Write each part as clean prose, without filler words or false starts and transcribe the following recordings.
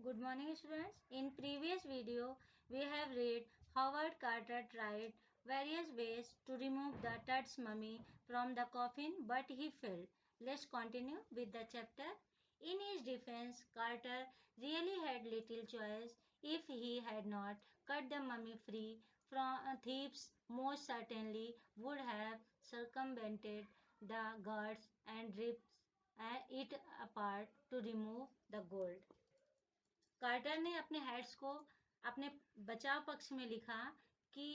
Good morning students. In previous video we have read Howard Carter tried various ways to remove the Tut's mummy from the coffin but he failed. Let's continue with the chapter. In his defense, Carter really had little choice. If he had not cut the mummy free from thieves, most certainly would have circumvented the guards and ripped it apart to remove the gold. Carter ने अपने heads को अपने बचाव पक्ष में लिखा कि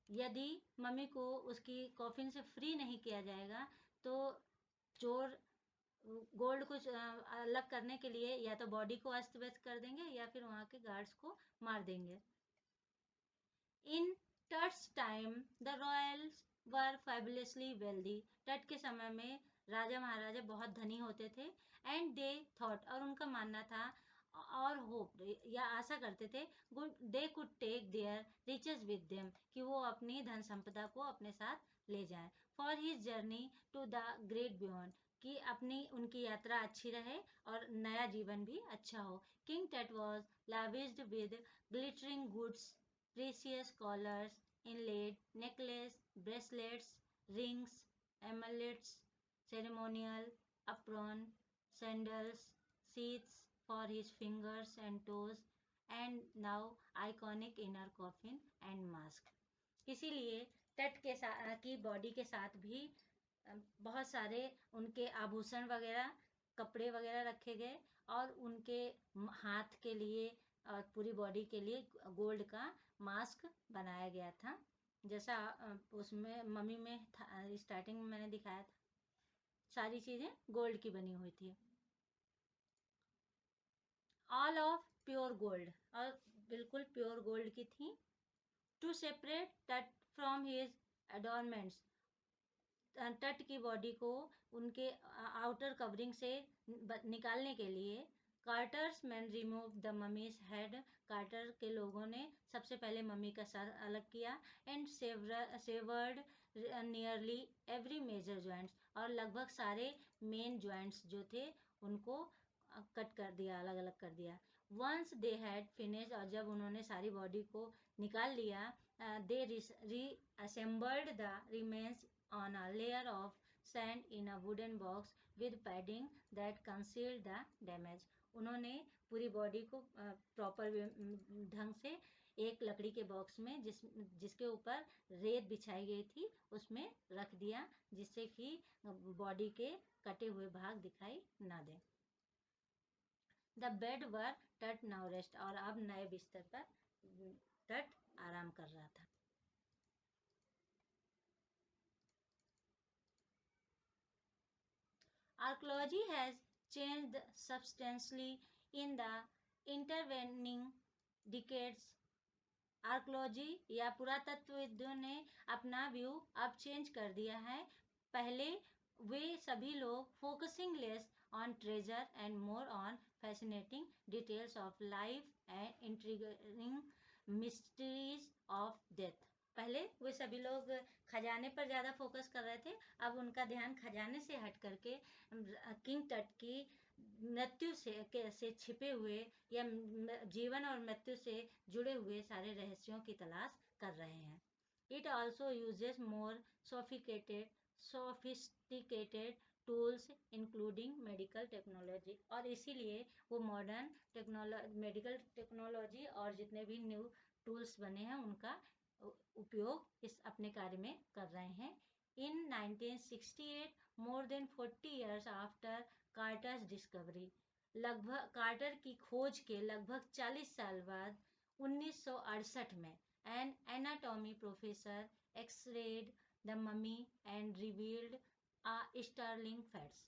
यदि मम्मी को उसकी कॉफिन से फ्री नहीं किया जाएगा तो चोर गोल्ड को अलग करने के लिए या तो बॉडी को अस्त व्यस्त कर देंगे या फिर वहां के गार्ड्स को मार देंगे. In Tut's time the royals were fabulously wealthy. Tut के समय में राजा महाराजा बहुत धनी होते थे. एंड दे थॉट, और उनका मानना था और होप या आशा करते थे, good they could take their riches with them, कि वो अपनी धन संपदा को अपने साथ ले जाएं. For his journey to the great beyond, कि अपनी उनकी यात्रा अच्छी रहे और नया जीवन भी अच्छा हो. King Tut was lavished with glittering goods, precious collars, inlaid necklace, bracelets, rings, amulets, ceremonial apron, sandals, sheaths for his fingers and toes, and now iconic inner coffin and mask. इसीलिए तट के साथ की बॉडी के साथ भी बहुत सारे उनके आभूषण वगैरह, कपड़े वगैरह रखे गए और उनके हाथ के लिए और पूरी बॉडी के लिए गोल्ड का मास्क बनाया गया था, जैसा उसमें मम्मी में स्टार्टिंग में मैंने दिखाया था. सारी चीजें गोल्ड की बनी हुई थी, ऑल ऑफ प्योर गोल्ड, और बिल्कुल प्योर गोल्ड की थी. टू सेपरेट तट फ्रॉम हिज एडोर्नमेंट्स, तट की बॉडी को उनके आउटर कवरिंग से निकालने के लिए Carter's man remove the mummy's head. Carter के लोगों ने सबसे पहले मम्मी का सर अलग किया. And severed nearly every major joints, और लगभग सारे मेन ज्वाइंट्स जो थे उनको कट कर दिया, अलग अलग कर दिया. वंस दे हैड फिनिश, और जब उन्होंने सारी बॉडी को निकाल लिया, they reassembled the remains on a layer of sand in a wooden box with padding that concealed the damage. उन्होंने पूरी बॉडी को प्रॉपर ढंग से एक लकड़ी के बॉक्स में जिसके ऊपर रेत बिछाई गई थी उसमें रख दिया, जिससे कि बॉडी के कटे हुए भाग दिखाई ना दे. द बेड वर टट नाउ रेस्ट, और अब नए बिस्तर पर टट आराम कर रहा था. Archaeology has changed substantially in the intervening decades. Archaeology या पुरातत्वविदों ने अपना व्यू अब चेंज कर दिया है. पहले वे सभी लोग focusing less on treasure and more on fascinating details of life and intriguing mysteries of death. पहले वे सभी लोग खजाने पर ज़्यादा फोकस कर रहे थे, अब उनका ध्यान खजाने से हट करके किंग टट की मृत्यु से छिपे हुए या जीवन और मृत्यु से जुड़े हुए सारे रहस्यों की तलाश कर रहे हैं. It also uses more sophisticated tools including medical technology, और इसीलिए वो मॉडर्न मेडिकल टेक्नोलॉजी और जितने भी न्यू टूल्स बने हैं उनका उपयोग इस अपने कार्य में कर रहे हैं. In 1968, more than 40 years after Carter's discovery, लगभग कार्टर की खोज के लगभग 40 साल बाद 1968 में an anatomy professor x-rayed the mummy and revealed a startling facts.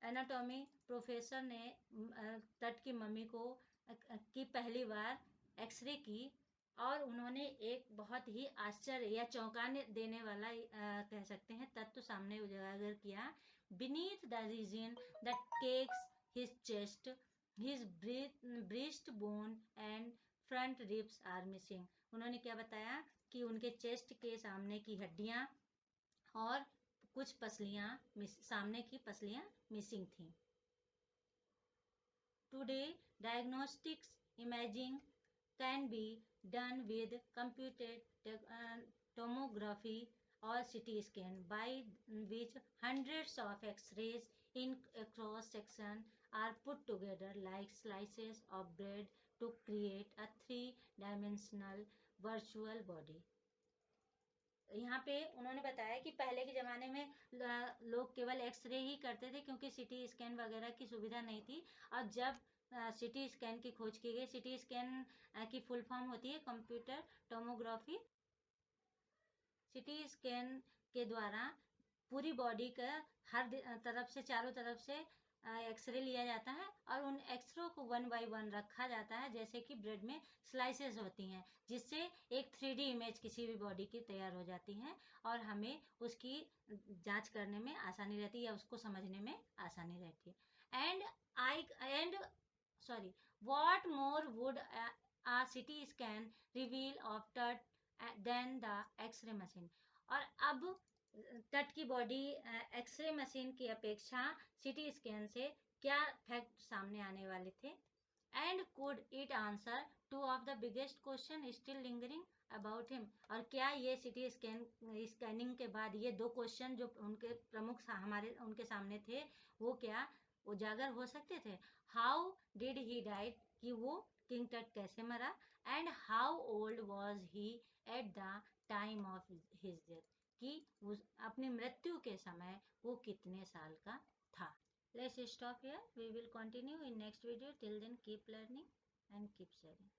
Anatomy professor ने तट की मम्मी को की पहली बार एक्सरे की और उन्होंने एक बहुत ही आश्चर्य या चौंकाने देने वाला कह सकते हैं तत्व सामने उजागर किया. Beneath the resin that cakes his chest, his breast bone and front ribs are missing. उन्होंने क्या बताया कि उनके चेस्ट के सामने की हड्डियां और कुछ पसलियां, सामने की पसलियां मिसिंग थी. Today, diagnostics imaging can be done with computed tomography or CT scan, by which hundreds of X-rays in a cross section are put together like slices of bread to create a three-dimensional virtual body. यहाँ पे उन्होंने बताया कि पहले के ज़माने में लोग केवल एक्सरे ही करते थे, क्योंकि सिटी स्कैन वगैरह की सुविधा नहीं थी। और जब सिटी स्कैन की खोज की गई, सिटी स्कैन की फुल फॉर्म होती है कंप्यूटर टोमोग्राफी। सिटी स्कैन के द्वारा पूरी बॉडी का हर तरफ से, चारों तरफ से एक्सरे लिया जाता है और उन एक्सरे को 1 बाय 1 रखा जाता है, जैसे कि ब्रेड में स्लाइसेस होती हैं, जिससे एक 3D इमेज किसी भी बॉडी की तैयार हो जाती है और हमें उसकी जांच करने में आसानी रहती है या उसको समझने में आसानी रहती है। And sorry, what more would a CT scan reveal of TUT than the X-ray machine? और अब तट की बॉडी एक्सरे मशीन की अपेक्षा सीटी स्कैन से क्या फैक्ट सामने आने वाले थे? And could it answer two of the biggest question still lingering about him? और क्या ये सिटी स्कैनिंग के बाद ये दो क्वेश्चन जो उनके प्रमुख हमारे उनके सामने थे, वो क्या उजागर हो सकते थे? हाउ डिड ही डाइड, कि वो किंग टट कैसे मरा? And how old was he at the time of his death, कि उस अपनी मृत्यु के समय वो कितने साल का था? Let's stop here. We will continue in next video. Till then, keep learning and keep sharing.